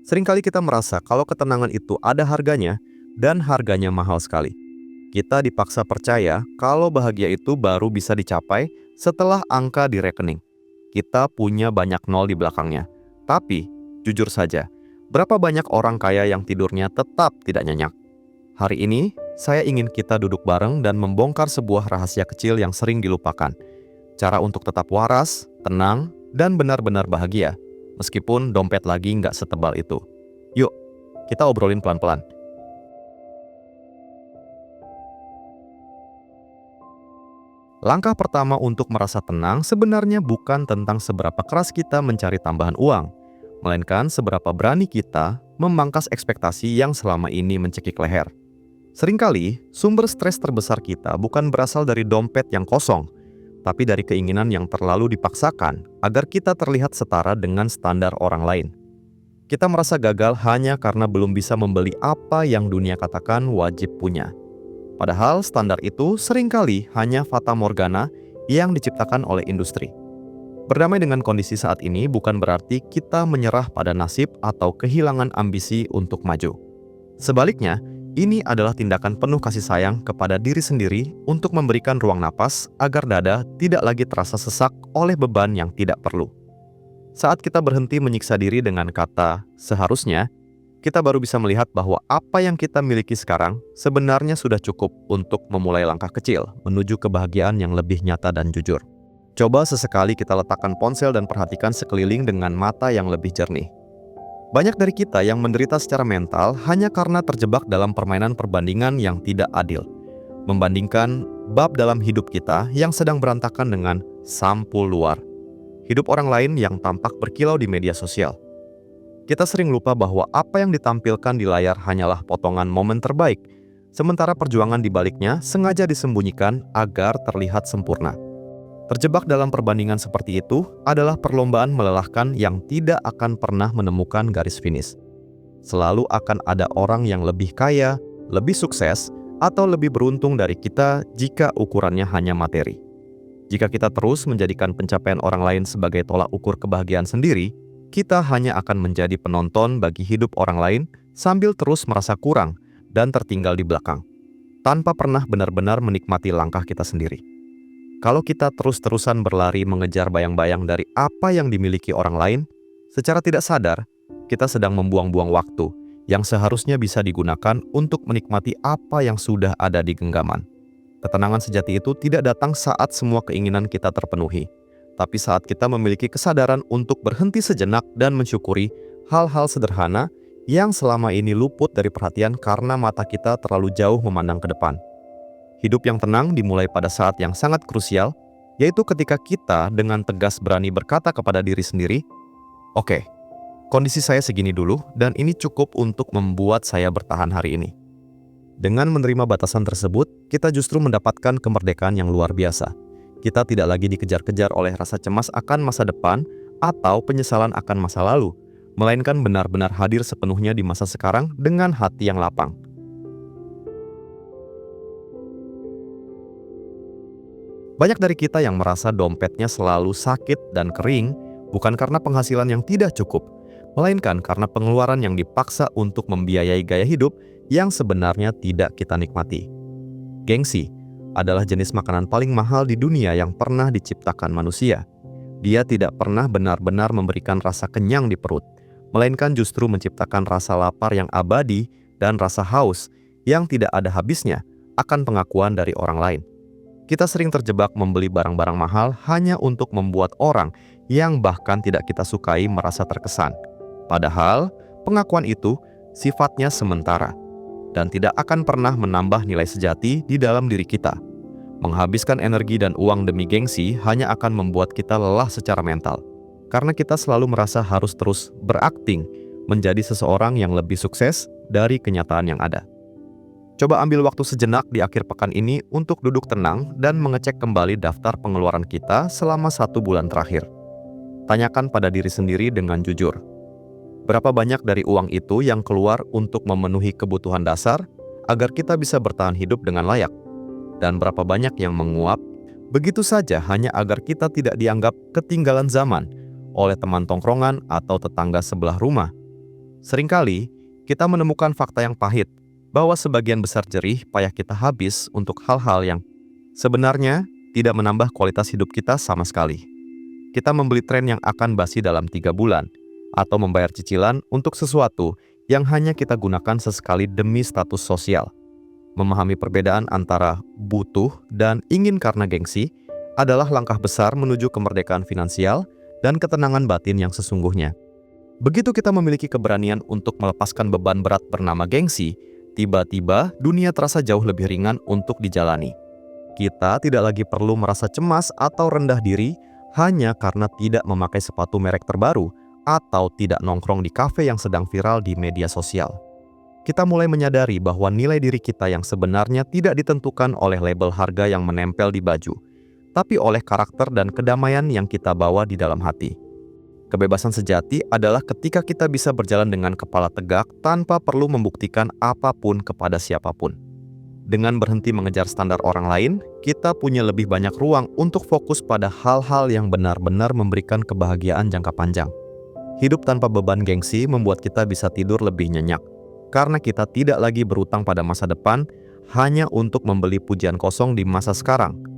Seringkali kita merasa kalau ketenangan itu ada harganya dan harganya mahal sekali. Kita dipaksa percaya kalau bahagia itu baru bisa dicapai setelah angka di rekening. Kita punya banyak nol di belakangnya. Tapi, jujur saja, berapa banyak orang kaya yang tidurnya tetap tidak nyenyak? Hari ini, saya ingin kita duduk bareng dan membongkar sebuah rahasia kecil yang sering dilupakan. Cara untuk tetap waras, tenang, dan benar-benar bahagia, meskipun dompet lagi nggak setebal itu. Yuk, kita obrolin pelan-pelan. Langkah pertama untuk merasa tenang sebenarnya bukan tentang seberapa keras kita mencari tambahan uang, melainkan seberapa berani kita memangkas ekspektasi yang selama ini mencekik leher. Seringkali, sumber stres terbesar kita bukan berasal dari dompet yang kosong, tapi dari keinginan yang terlalu dipaksakan agar kita terlihat setara dengan standar orang lain. Kita merasa gagal hanya karena belum bisa membeli apa yang dunia katakan wajib punya. Padahal standar itu seringkali hanya fata morgana yang diciptakan oleh industri. Berdamai dengan kondisi saat ini bukan berarti kita menyerah pada nasib atau kehilangan ambisi untuk maju. Sebaliknya, ini adalah tindakan penuh kasih sayang kepada diri sendiri untuk memberikan ruang napas agar dada tidak lagi terasa sesak oleh beban yang tidak perlu. Saat kita berhenti menyiksa diri dengan kata "seharusnya", kita baru bisa melihat bahwa apa yang kita miliki sekarang sebenarnya sudah cukup untuk memulai langkah kecil menuju kebahagiaan yang lebih nyata dan jujur. Coba sesekali kita letakkan ponsel dan perhatikan sekeliling dengan mata yang lebih jernih. Banyak dari kita yang menderita secara mental hanya karena terjebak dalam permainan perbandingan yang tidak adil. Membandingkan bab dalam hidup kita yang sedang berantakan dengan sampul luar. Hidup orang lain yang tampak berkilau di media sosial. Kita sering lupa bahwa apa yang ditampilkan di layar hanyalah potongan momen terbaik, sementara perjuangan di baliknya sengaja disembunyikan agar terlihat sempurna. Terjebak dalam perbandingan seperti itu adalah perlombaan melelahkan yang tidak akan pernah menemukan garis finish. Selalu akan ada orang yang lebih kaya, lebih sukses, atau lebih beruntung dari kita jika ukurannya hanya materi. Jika kita terus menjadikan pencapaian orang lain sebagai tolak ukur kebahagiaan sendiri, kita hanya akan menjadi penonton bagi hidup orang lain sambil terus merasa kurang dan tertinggal di belakang, tanpa pernah benar-benar menikmati langkah kita sendiri. Kalau kita terus-terusan berlari mengejar bayang-bayang dari apa yang dimiliki orang lain, secara tidak sadar, kita sedang membuang-buang waktu yang seharusnya bisa digunakan untuk menikmati apa yang sudah ada di genggaman. Ketenangan sejati itu tidak datang saat semua keinginan kita terpenuhi, tapi saat kita memiliki kesadaran untuk berhenti sejenak dan mensyukuri hal-hal sederhana yang selama ini luput dari perhatian karena mata kita terlalu jauh memandang ke depan. Hidup yang tenang dimulai pada saat yang sangat krusial, yaitu ketika kita dengan tegas berani berkata kepada diri sendiri, "Oke, kondisi saya segini dulu dan ini cukup untuk membuat saya bertahan hari ini." Dengan menerima batasan tersebut, kita justru mendapatkan kemerdekaan yang luar biasa. Kita tidak lagi dikejar-kejar oleh rasa cemas akan masa depan atau penyesalan akan masa lalu, melainkan benar-benar hadir sepenuhnya di masa sekarang dengan hati yang lapang. Banyak dari kita yang merasa dompetnya selalu sakit dan kering, bukan karena penghasilan yang tidak cukup, melainkan karena pengeluaran yang dipaksa untuk membiayai gaya hidup yang sebenarnya tidak kita nikmati. Gengsi adalah jenis makanan paling mahal di dunia yang pernah diciptakan manusia. Dia tidak pernah benar-benar memberikan rasa kenyang di perut, melainkan justru menciptakan rasa lapar yang abadi dan rasa haus yang tidak ada habisnya akan pengakuan dari orang lain. Kita sering terjebak membeli barang-barang mahal hanya untuk membuat orang yang bahkan tidak kita sukai merasa terkesan. Padahal, pengakuan itu sifatnya sementara dan tidak akan pernah menambah nilai sejati di dalam diri kita. Menghabiskan energi dan uang demi gengsi hanya akan membuat kita lelah secara mental, karena kita selalu merasa harus terus berakting menjadi seseorang yang lebih sukses dari kenyataan yang ada. Coba ambil waktu sejenak di akhir pekan ini untuk duduk tenang dan mengecek kembali daftar pengeluaran kita selama 1 bulan terakhir. Tanyakan pada diri sendiri dengan jujur. Berapa banyak dari uang itu yang keluar untuk memenuhi kebutuhan dasar agar kita bisa bertahan hidup dengan layak? Dan berapa banyak yang menguap begitu saja hanya agar kita tidak dianggap ketinggalan zaman oleh teman tongkrongan atau tetangga sebelah rumah? Seringkali, kita menemukan fakta yang pahit, bahwa sebagian besar jerih payah kita habis untuk hal-hal yang sebenarnya tidak menambah kualitas hidup kita sama sekali. Kita membeli tren yang akan basi dalam 3 bulan, atau membayar cicilan untuk sesuatu yang hanya kita gunakan sesekali demi status sosial. Memahami perbedaan antara butuh dan ingin karena gengsi adalah langkah besar menuju kemerdekaan finansial dan ketenangan batin yang sesungguhnya. Begitu kita memiliki keberanian untuk melepaskan beban berat bernama gengsi, tiba-tiba dunia terasa jauh lebih ringan untuk dijalani. Kita tidak lagi perlu merasa cemas atau rendah diri hanya karena tidak memakai sepatu merek terbaru atau tidak nongkrong di kafe yang sedang viral di media sosial. Kita mulai menyadari bahwa nilai diri kita yang sebenarnya tidak ditentukan oleh label harga yang menempel di baju, tapi oleh karakter dan kedamaian yang kita bawa di dalam hati. Kebebasan sejati adalah ketika kita bisa berjalan dengan kepala tegak tanpa perlu membuktikan apapun kepada siapapun. Dengan berhenti mengejar standar orang lain, kita punya lebih banyak ruang untuk fokus pada hal-hal yang benar-benar memberikan kebahagiaan jangka panjang. Hidup tanpa beban gengsi membuat kita bisa tidur lebih nyenyak, karena kita tidak lagi berutang pada masa depan hanya untuk membeli pujian kosong di masa sekarang.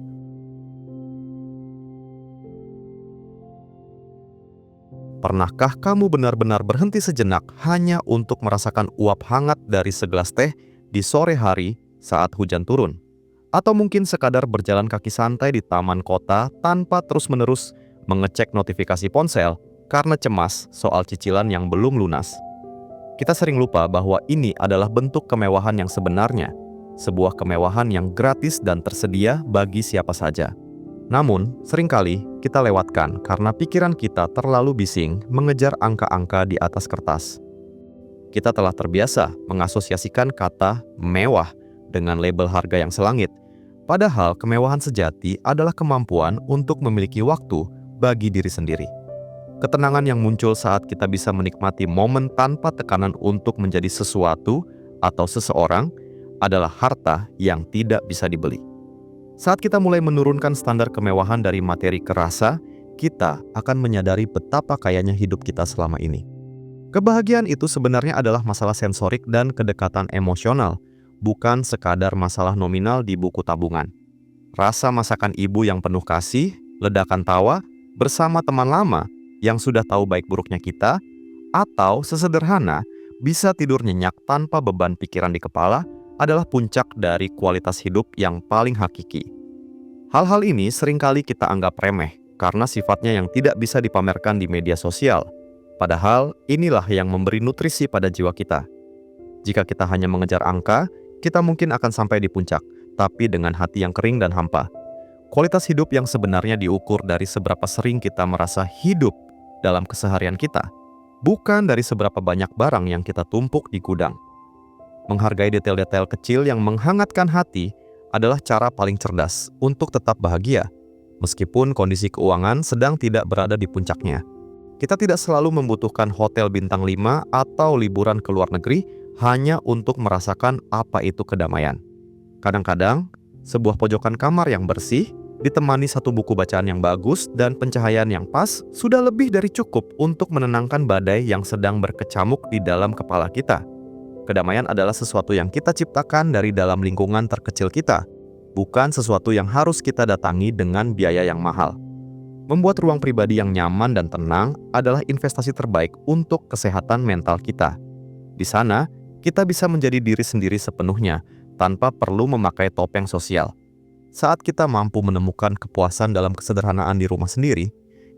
Pernahkah kamu benar-benar berhenti sejenak hanya untuk merasakan uap hangat dari segelas teh di sore hari saat hujan turun? Atau mungkin sekadar berjalan kaki santai di taman kota tanpa terus-menerus mengecek notifikasi ponsel karena cemas soal cicilan yang belum lunas? Kita sering lupa bahwa ini adalah bentuk kemewahan yang sebenarnya, sebuah kemewahan yang gratis dan tersedia bagi siapa saja. Namun, seringkali kita lewatkan karena pikiran kita terlalu bising mengejar angka-angka di atas kertas. Kita telah terbiasa mengasosiasikan kata mewah dengan label harga yang selangit, padahal kemewahan sejati adalah kemampuan untuk memiliki waktu bagi diri sendiri. Ketenangan yang muncul saat kita bisa menikmati momen tanpa tekanan untuk menjadi sesuatu atau seseorang adalah harta yang tidak bisa dibeli. Saat kita mulai menurunkan standar kemewahan dari materi ke rasa, kita akan menyadari betapa kayanya hidup kita selama ini. Kebahagiaan itu sebenarnya adalah masalah sensorik dan kedekatan emosional, bukan sekadar masalah nominal di buku tabungan. Rasa masakan ibu yang penuh kasih, ledakan tawa, bersama teman lama yang sudah tahu baik buruknya kita, atau sesederhana bisa tidur nyenyak tanpa beban pikiran di kepala adalah puncak dari kualitas hidup yang paling hakiki. Hal-hal ini seringkali kita anggap remeh karena sifatnya yang tidak bisa dipamerkan di media sosial. Padahal inilah yang memberi nutrisi pada jiwa kita. Jika kita hanya mengejar angka, kita mungkin akan sampai di puncak, tapi dengan hati yang kering dan hampa. Kualitas hidup yang sebenarnya diukur dari seberapa sering kita merasa hidup dalam keseharian kita, bukan dari seberapa banyak barang yang kita tumpuk di gudang. Menghargai detail-detail kecil yang menghangatkan hati adalah cara paling cerdas untuk tetap bahagia, meskipun kondisi keuangan sedang tidak berada di puncaknya. Kita tidak selalu membutuhkan hotel bintang 5 atau liburan ke luar negeri hanya untuk merasakan apa itu kedamaian. Kadang-kadang, sebuah pojokan kamar yang bersih, ditemani satu buku bacaan yang bagus dan pencahayaan yang pas, sudah lebih dari cukup untuk menenangkan badai yang sedang berkecamuk di dalam kepala kita. Kedamaian adalah sesuatu yang kita ciptakan dari dalam lingkungan terkecil kita, bukan sesuatu yang harus kita datangi dengan biaya yang mahal. Membuat ruang pribadi yang nyaman dan tenang adalah investasi terbaik untuk kesehatan mental kita. Di sana, kita bisa menjadi diri sendiri sepenuhnya, tanpa perlu memakai topeng sosial. Saat kita mampu menemukan kepuasan dalam kesederhanaan di rumah sendiri,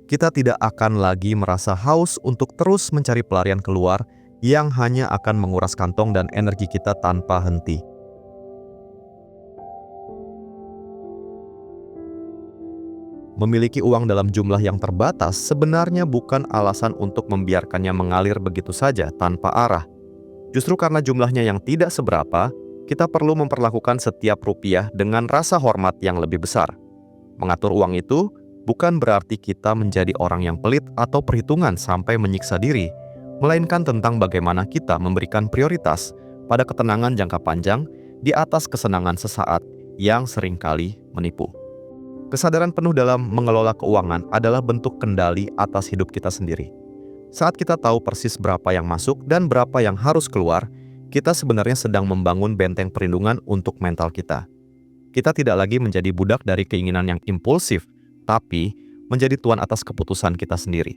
kita tidak akan lagi merasa haus untuk terus mencari pelarian keluar yang hanya akan menguras kantong dan energi kita tanpa henti. Memiliki uang dalam jumlah yang terbatas sebenarnya bukan alasan untuk membiarkannya mengalir begitu saja tanpa arah. Justru karena jumlahnya yang tidak seberapa, kita perlu memperlakukan setiap rupiah dengan rasa hormat yang lebih besar. Mengatur uang itu bukan berarti kita menjadi orang yang pelit atau perhitungan sampai menyiksa diri, melainkan tentang bagaimana kita memberikan prioritas pada ketenangan jangka panjang di atas kesenangan sesaat yang seringkali menipu. Kesadaran penuh dalam mengelola keuangan adalah bentuk kendali atas hidup kita sendiri. Saat kita tahu persis berapa yang masuk dan berapa yang harus keluar, kita sebenarnya sedang membangun benteng perlindungan untuk mental kita. Kita tidak lagi menjadi budak dari keinginan yang impulsif, tapi menjadi tuan atas keputusan kita sendiri.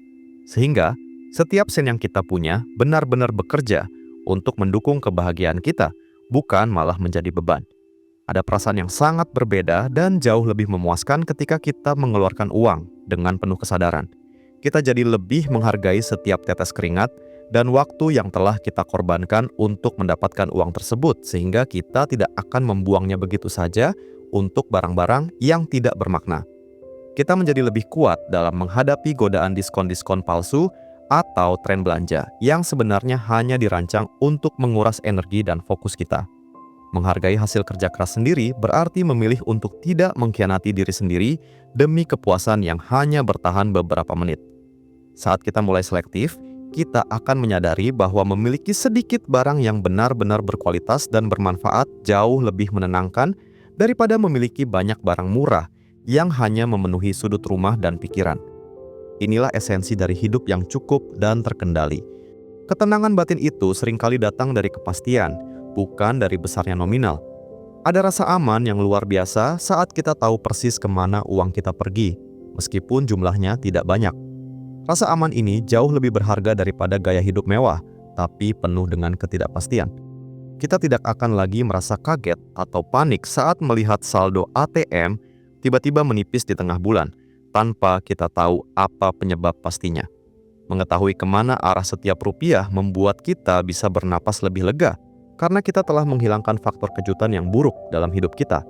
Sehingga, setiap sen yang kita punya benar-benar bekerja untuk mendukung kebahagiaan kita, bukan malah menjadi beban. Ada perasaan yang sangat berbeda dan jauh lebih memuaskan ketika kita mengeluarkan uang dengan penuh kesadaran. Kita jadi lebih menghargai setiap tetes keringat dan waktu yang telah kita korbankan untuk mendapatkan uang tersebut, sehingga kita tidak akan membuangnya begitu saja untuk barang-barang yang tidak bermakna. Kita menjadi lebih kuat dalam menghadapi godaan diskon-diskon palsu atau tren belanja yang sebenarnya hanya dirancang untuk menguras energi dan fokus kita. Menghargai hasil kerja keras sendiri berarti memilih untuk tidak mengkhianati diri sendiri demi kepuasan yang hanya bertahan beberapa menit. Saat kita mulai selektif, kita akan menyadari bahwa memiliki sedikit barang yang benar-benar berkualitas dan bermanfaat jauh lebih menenangkan daripada memiliki banyak barang murah yang hanya memenuhi sudut rumah dan pikiran. Inilah esensi dari hidup yang cukup dan terkendali. Ketenangan batin itu seringkali datang dari kepastian, bukan dari besarnya nominal. Ada rasa aman yang luar biasa saat kita tahu persis kemana uang kita pergi, meskipun jumlahnya tidak banyak. Rasa aman ini jauh lebih berharga daripada gaya hidup mewah, tapi penuh dengan ketidakpastian. Kita tidak akan lagi merasa kaget atau panik saat melihat saldo ATM tiba-tiba menipis di tengah bulan, tanpa kita tahu apa penyebab pastinya. Mengetahui kemana arah setiap rupiah membuat kita bisa bernapas lebih lega, karena kita telah menghilangkan faktor kejutan yang buruk dalam hidup kita.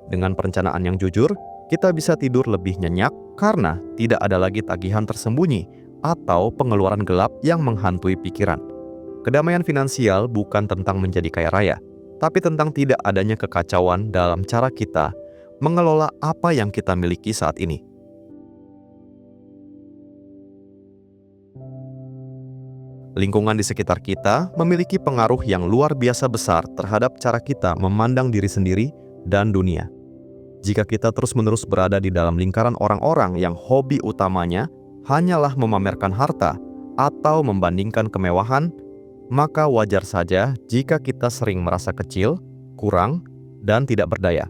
Dengan perencanaan yang jujur, kita bisa tidur lebih nyenyak karena tidak ada lagi tagihan tersembunyi atau pengeluaran gelap yang menghantui pikiran. Kedamaian finansial bukan tentang menjadi kaya raya, tapi tentang tidak adanya kekacauan dalam cara kita mengelola apa yang kita miliki saat ini. Lingkungan di sekitar kita memiliki pengaruh yang luar biasa besar terhadap cara kita memandang diri sendiri dan dunia. Jika kita terus-menerus berada di dalam lingkaran orang-orang yang hobi utamanya hanyalah memamerkan harta atau membandingkan kemewahan, maka wajar saja jika kita sering merasa kecil, kurang, dan tidak berdaya.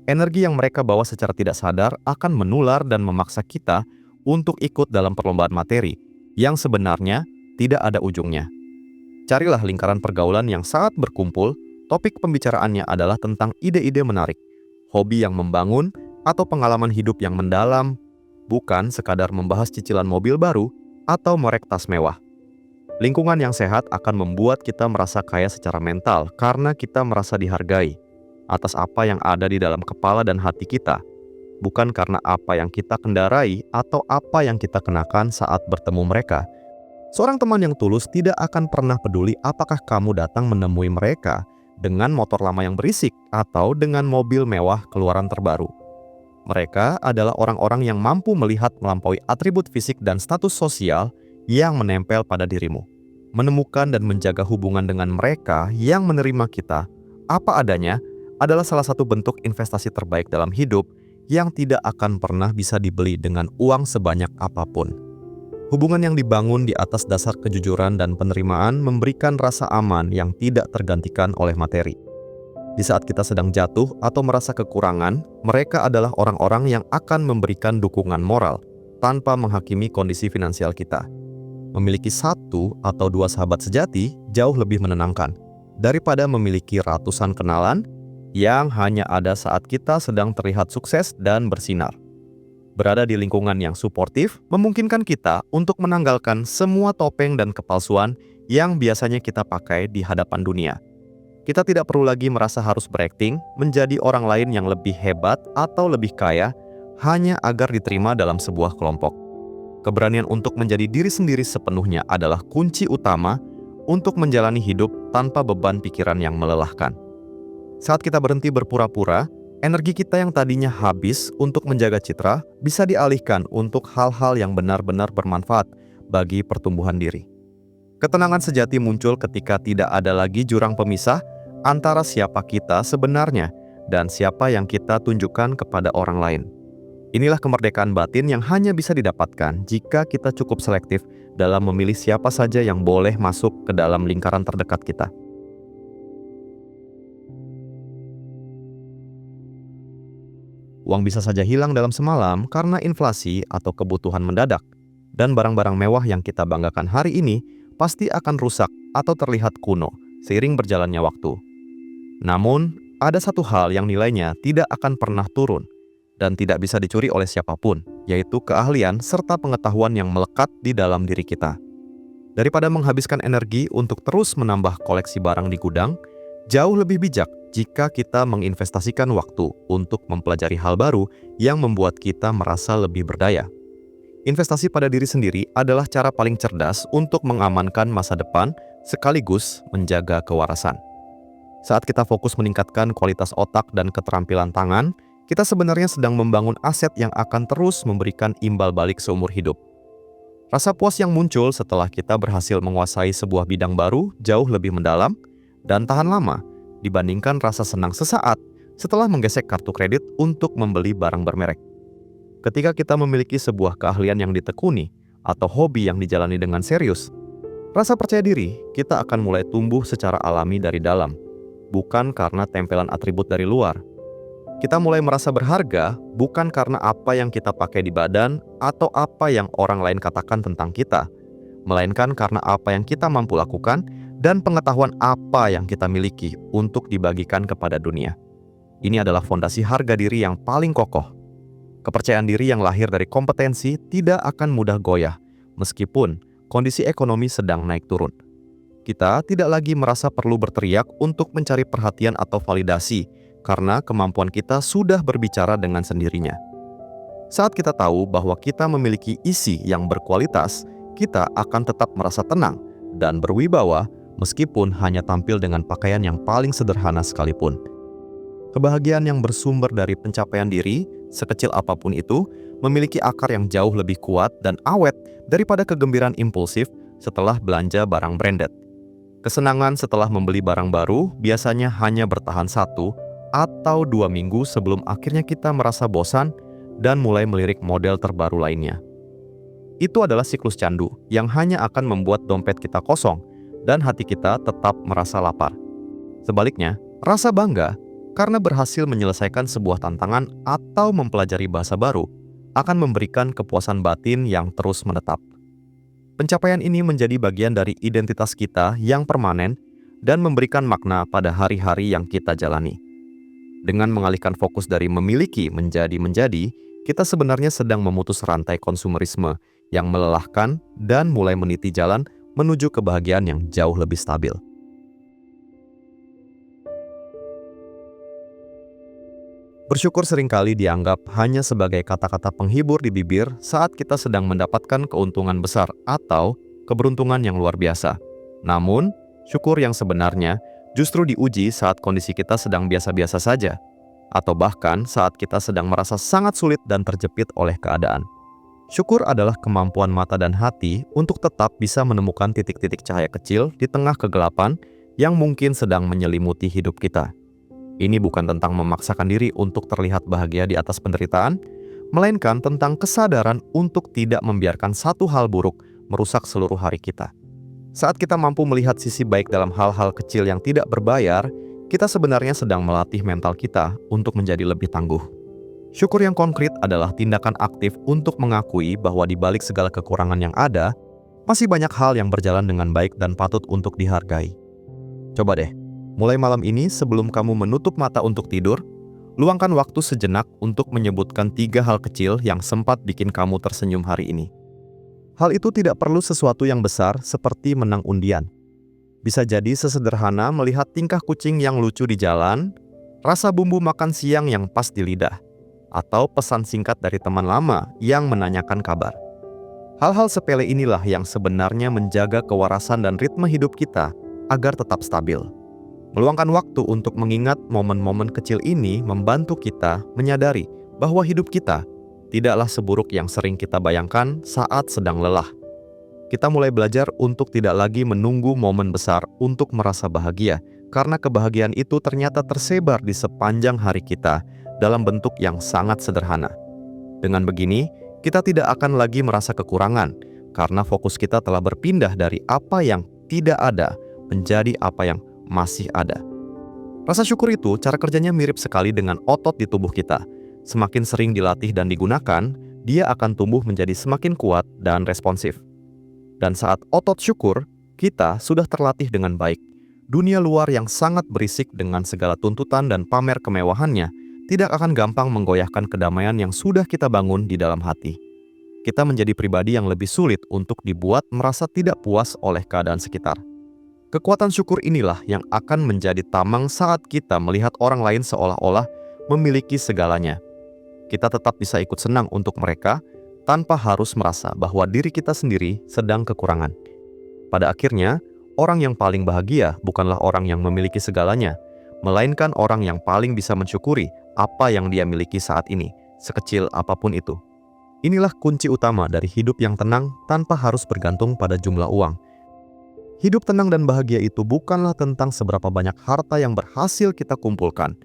Energi yang mereka bawa secara tidak sadar akan menular dan memaksa kita untuk ikut dalam perlombaan materi yang sebenarnya tidak ada ujungnya. Carilah lingkaran pergaulan yang saat berkumpul, topik pembicaraannya adalah tentang ide-ide menarik, hobi yang membangun, atau pengalaman hidup yang mendalam, bukan sekadar membahas cicilan mobil baru atau merek tas mewah. Lingkungan yang sehat akan membuat kita merasa kaya secara mental karena kita merasa dihargai atas apa yang ada di dalam kepala dan hati kita, bukan karena apa yang kita kendarai atau apa yang kita kenakan saat bertemu mereka. Seorang teman yang tulus tidak akan pernah peduli apakah kamu datang menemui mereka dengan motor lama yang berisik atau dengan mobil mewah keluaran terbaru. Mereka adalah orang-orang yang mampu melihat melampaui atribut fisik dan status sosial yang menempel pada dirimu. Menemukan dan menjaga hubungan dengan mereka yang menerima kita apa adanya adalah salah satu bentuk investasi terbaik dalam hidup yang tidak akan pernah bisa dibeli dengan uang sebanyak apapun. Hubungan yang dibangun di atas dasar kejujuran dan penerimaan memberikan rasa aman yang tidak tergantikan oleh materi. Di saat kita sedang jatuh atau merasa kekurangan, mereka adalah orang-orang yang akan memberikan dukungan moral tanpa menghakimi kondisi finansial kita. Memiliki satu atau dua sahabat sejati jauh lebih menenangkan daripada memiliki ratusan kenalan yang hanya ada saat kita sedang terlihat sukses dan bersinar. Berada di lingkungan yang suportif memungkinkan kita untuk menanggalkan semua topeng dan kepalsuan yang biasanya kita pakai di hadapan dunia. Kita tidak perlu lagi merasa harus berakting menjadi orang lain yang lebih hebat atau lebih kaya hanya agar diterima dalam sebuah kelompok. Keberanian untuk menjadi diri sendiri sepenuhnya adalah kunci utama untuk menjalani hidup tanpa beban pikiran yang melelahkan. Saat kita berhenti berpura-pura, energi kita yang tadinya habis untuk menjaga citra bisa dialihkan untuk hal-hal yang benar-benar bermanfaat bagi pertumbuhan diri. Ketenangan sejati muncul ketika tidak ada lagi jurang pemisah antara siapa kita sebenarnya dan siapa yang kita tunjukkan kepada orang lain. Inilah kemerdekaan batin yang hanya bisa didapatkan jika kita cukup selektif dalam memilih siapa saja yang boleh masuk ke dalam lingkaran terdekat kita. Uang bisa saja hilang dalam semalam karena inflasi atau kebutuhan mendadak. Dan barang-barang mewah yang kita banggakan hari ini pasti akan rusak atau terlihat kuno seiring berjalannya waktu. Namun, ada satu hal yang nilainya tidak akan pernah turun dan tidak bisa dicuri oleh siapapun, yaitu keahlian serta pengetahuan yang melekat di dalam diri kita. Daripada menghabiskan energi untuk terus menambah koleksi barang di gudang, jauh lebih bijak jika kita menginvestasikan waktu untuk mempelajari hal baru yang membuat kita merasa lebih berdaya. Investasi pada diri sendiri adalah cara paling cerdas untuk mengamankan masa depan sekaligus menjaga kewarasan. Saat kita fokus meningkatkan kualitas otak dan keterampilan tangan, kita sebenarnya sedang membangun aset yang akan terus memberikan imbal balik seumur hidup. Rasa puas yang muncul setelah kita berhasil menguasai sebuah bidang baru jauh lebih mendalam dan tahan lama dibandingkan rasa senang sesaat setelah menggesek kartu kredit untuk membeli barang bermerek. Ketika kita memiliki sebuah keahlian yang ditekuni atau hobi yang dijalani dengan serius, rasa percaya diri kita akan mulai tumbuh secara alami dari dalam, bukan karena tempelan atribut dari luar. Kita mulai merasa berharga bukan karena apa yang kita pakai di badan atau apa yang orang lain katakan tentang kita, melainkan karena apa yang kita mampu lakukan dan pengetahuan apa yang kita miliki untuk dibagikan kepada dunia. Ini adalah fondasi harga diri yang paling kokoh. Kepercayaan diri yang lahir dari kompetensi tidak akan mudah goyah, meskipun kondisi ekonomi sedang naik turun. Kita tidak lagi merasa perlu berteriak untuk mencari perhatian atau validasi, karena kemampuan kita sudah berbicara dengan sendirinya. Saat kita tahu bahwa kita memiliki isi yang berkualitas, kita akan tetap merasa tenang dan berwibawa meskipun hanya tampil dengan pakaian yang paling sederhana sekalipun. Kebahagiaan yang bersumber dari pencapaian diri, sekecil apapun itu, memiliki akar yang jauh lebih kuat dan awet daripada kegembiraan impulsif setelah belanja barang branded. Kesenangan setelah membeli barang baru biasanya hanya bertahan 1 atau 2 minggu sebelum akhirnya kita merasa bosan dan mulai melirik model terbaru lainnya. Itu adalah siklus candu yang hanya akan membuat dompet kita kosong dan hati kita tetap merasa lapar. Sebaliknya, rasa bangga karena berhasil menyelesaikan sebuah tantangan atau mempelajari bahasa baru akan memberikan kepuasan batin yang terus menetap. Pencapaian ini menjadi bagian dari identitas kita yang permanen dan memberikan makna pada hari-hari yang kita jalani. Dengan mengalihkan fokus dari memiliki menjadi, kita sebenarnya sedang memutus rantai konsumerisme yang melelahkan dan mulai meniti jalan menuju kebahagiaan yang jauh lebih stabil. Bersyukur seringkali dianggap hanya sebagai kata-kata penghibur di bibir saat kita sedang mendapatkan keuntungan besar atau keberuntungan yang luar biasa. Namun, syukur yang sebenarnya justru diuji saat kondisi kita sedang biasa-biasa saja, atau bahkan saat kita sedang merasa sangat sulit dan terjepit oleh keadaan. Syukur adalah kemampuan mata dan hati untuk tetap bisa menemukan titik-titik cahaya kecil di tengah kegelapan yang mungkin sedang menyelimuti hidup kita. Ini bukan tentang memaksakan diri untuk terlihat bahagia di atas penderitaan, melainkan tentang kesadaran untuk tidak membiarkan satu hal buruk merusak seluruh hari kita. Saat kita mampu melihat sisi baik dalam hal-hal kecil yang tidak berbayar, kita sebenarnya sedang melatih mental kita untuk menjadi lebih tangguh. Syukur yang konkret adalah tindakan aktif untuk mengakui bahwa di balik segala kekurangan yang ada, masih banyak hal yang berjalan dengan baik dan patut untuk dihargai. Coba deh, mulai malam ini sebelum kamu menutup mata untuk tidur, luangkan waktu sejenak untuk menyebutkan 3 hal kecil yang sempat bikin kamu tersenyum hari ini. Hal itu tidak perlu sesuatu yang besar seperti menang undian. Bisa jadi sesederhana melihat tingkah kucing yang lucu di jalan, rasa bumbu makan siang yang pas di lidah, atau pesan singkat dari teman lama yang menanyakan kabar. Hal-hal sepele inilah yang sebenarnya menjaga kewarasan dan ritme hidup kita agar tetap stabil. Meluangkan waktu untuk mengingat momen-momen kecil ini membantu kita menyadari bahwa hidup kita tidaklah seburuk yang sering kita bayangkan saat sedang lelah. Kita mulai belajar untuk tidak lagi menunggu momen besar untuk merasa bahagia, karena kebahagiaan itu ternyata tersebar di sepanjang hari kita dalam bentuk yang sangat sederhana. Dengan begini, kita tidak akan lagi merasa kekurangan, karena fokus kita telah berpindah dari apa yang tidak ada menjadi apa yang masih ada. Rasa syukur itu cara kerjanya mirip sekali dengan otot di tubuh kita. Semakin sering dilatih dan digunakan, dia akan tumbuh menjadi semakin kuat dan responsif. Dan saat otot syukur, kita sudah terlatih dengan baik. Dunia luar yang sangat berisik dengan segala tuntutan dan pamer kemewahannya tidak akan gampang menggoyahkan kedamaian yang sudah kita bangun di dalam hati. Kita menjadi pribadi yang lebih sulit untuk dibuat merasa tidak puas oleh keadaan sekitar. Kekuatan syukur inilah yang akan menjadi tamang saat kita melihat orang lain seolah-olah memiliki segalanya. Kita tetap bisa ikut senang untuk mereka tanpa harus merasa bahwa diri kita sendiri sedang kekurangan. Pada akhirnya, orang yang paling bahagia bukanlah orang yang memiliki segalanya, melainkan orang yang paling bisa mensyukuri apa yang dia miliki saat ini, sekecil apapun itu. Inilah kunci utama dari hidup yang tenang tanpa harus bergantung pada jumlah uang. Hidup tenang dan bahagia itu bukanlah tentang seberapa banyak harta yang berhasil kita kumpulkan,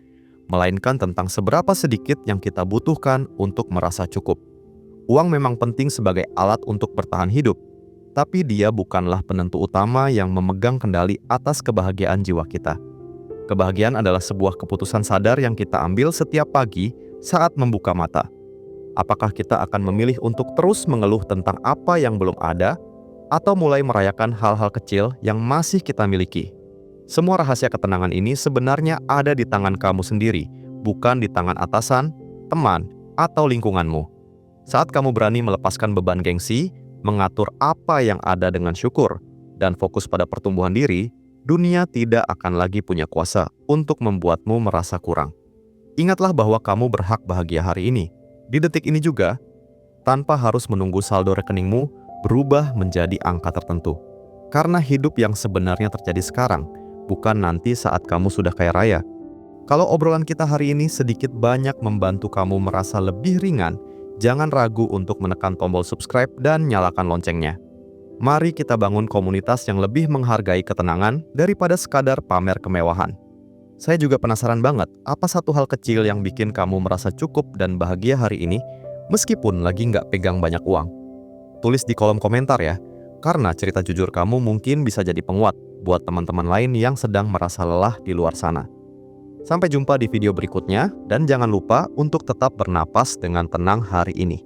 melainkan tentang seberapa sedikit yang kita butuhkan untuk merasa cukup. Uang memang penting sebagai alat untuk bertahan hidup, tapi dia bukanlah penentu utama yang memegang kendali atas kebahagiaan jiwa kita. Kebahagiaan adalah sebuah keputusan sadar yang kita ambil setiap pagi saat membuka mata. Apakah kita akan memilih untuk terus mengeluh tentang apa yang belum ada, atau mulai merayakan hal-hal kecil yang masih kita miliki? Semua rahasia ketenangan ini sebenarnya ada di tangan kamu sendiri, bukan di tangan atasan, teman, atau lingkunganmu. Saat kamu berani melepaskan beban gengsi, mengatur apa yang ada dengan syukur, dan fokus pada pertumbuhan diri, dunia tidak akan lagi punya kuasa untuk membuatmu merasa kurang. Ingatlah bahwa kamu berhak bahagia hari ini, di detik ini juga, tanpa harus menunggu saldo rekeningmu berubah menjadi angka tertentu. Karena hidup yang sebenarnya terjadi sekarang, bukan nanti saat kamu sudah kaya raya. Kalau obrolan kita hari ini sedikit banyak membantu kamu merasa lebih ringan, jangan ragu untuk menekan tombol subscribe dan nyalakan loncengnya. Mari kita bangun komunitas yang lebih menghargai ketenangan daripada sekadar pamer kemewahan. Saya juga penasaran banget, apa satu hal kecil yang bikin kamu merasa cukup dan bahagia hari ini, meskipun lagi nggak pegang banyak uang? Tulis di kolom komentar ya, karena cerita jujur kamu mungkin bisa jadi penguat buat teman-teman lain yang sedang merasa lelah di luar sana. Sampai jumpa di video berikutnya, dan jangan lupa untuk tetap bernapas dengan tenang hari ini.